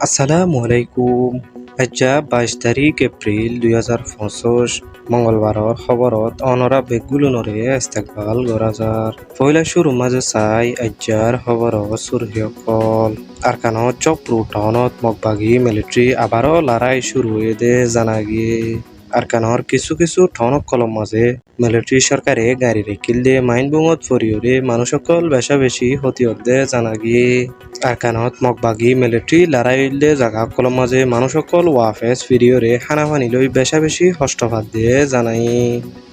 আসসালামু আলাইকুম। আজ্জা ২২ তারিখ এপ্রিল ২০২৫ মঙ্গলবারর খবরত অনরা বেগগুলোনরে ইস্তেকবাল গরা যার পয়লা শুরু মাঝে চাই আজ্জার খবরত সুরহিয়কল আরকানত চক্রু টাউনত মগবাগি মিলিটারি আবারও লড়াই শুরু হয়ে দে জানা গিয়ে আরকানর কিছু কিছু ঠনক কলম মাঝে মিলিটারি সরকারে গাড়ি রেকিল দে মাইন বুঙত ফরিয়রে মানুষ সকল বেশা বেশি হতিয়ার দে জানা গিয়ে আরকানত মগবাগি মিলিটারি লড়াইলে জাগা কলম মাঝে মানুষ সকল ওয়াফেস ফিরিয়রে হানাফানি লই বেশা বেশি হস্তভাত দিয়ে জানাই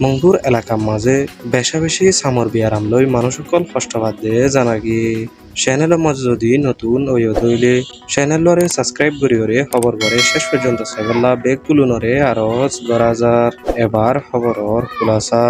মংদুর এলাকার মাঝে বেশা বেশি সামর বিয়ারাম লই মানুষ সকল হস্তভাত দিয়ে জানা গিয়ে চ্যানেলের মাঝে যদি নতুন ওই হইলে চ্যানেলরে সাবস্ক্রাইব করিওরে খবর পরে শেষ পর্যন্ত সেগল্লা বেগগুলো নরে আরো গড়া যার এবার খবরর খুলাসা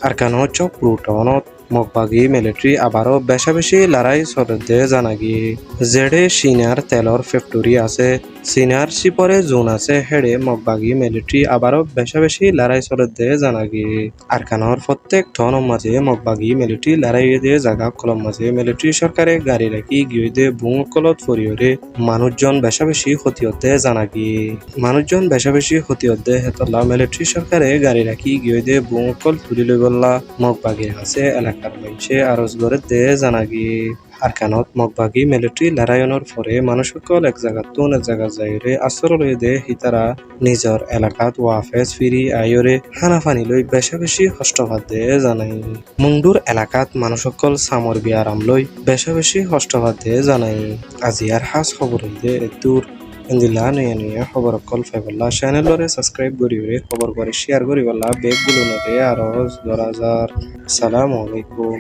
আরকানো চক রুটনত মগবাগি মিলিটারি আবারও বেশা বেশি লড়াই চলতে জানা গিয়ে জেডে সিনার তেলর ফ্যাক্টরি আছে সিনার সিপরে জোন আছে হেডে মগবাগি মিলিটারি আবারও বেশা বেশি লড়াই চলতে জানা গিয়ে আরকানোর প্রত্যেক টনের মাঝে মগবাগি মিলিটারি লড়াই দিয়ে জায়গা কলম মাঝে মিলিটারি সরকারে গাড়ি রাখি গিয়ে দিয়ে বুঙ্গকলত ফরিয়রে মানুষজন বেশা বেশি ক্ষতি হতে জানা গিয়ে মানুষজন বেশা বেশি ক্ষতি হতে হেতলা মিলিটারি সরকারে গাড়ি রাখি গিয়ে দিয়ে বুঙ্গকল তুলি লই গল্লা মগবাগির আছে এলাকার মানুষে আরজ গড়ে দে জানা গিয়ে আরকানত মগবাগি মিলিটারি লড়াইয়নের পরে মানুষ সকল এক জায়গাত এক জায়গা যাইরে আশ্রয় লই দে হিতারা নিজর এলাকাত ওয়াফেজ ফিরি আইরে হানাফানি লই বেশা বেশি হস্তভাত দে জানাই মুংডুর এলাকাত মানুষ সকল সামর বিয়ারাম লই বেশা বেশি হস্তভাত দে জানাই আজি আর হাস খবর হইতে দূর ইন্দিলা নয়া নয়া খবর অকল ফাইবল্লা চ্যানেলরে সাবস্ক্রাইব করিবে খবর করে শেয়ার করিবল্লা বেগগুলো নরে আরো ১০,০০০ আসসালামু আলাইকুম।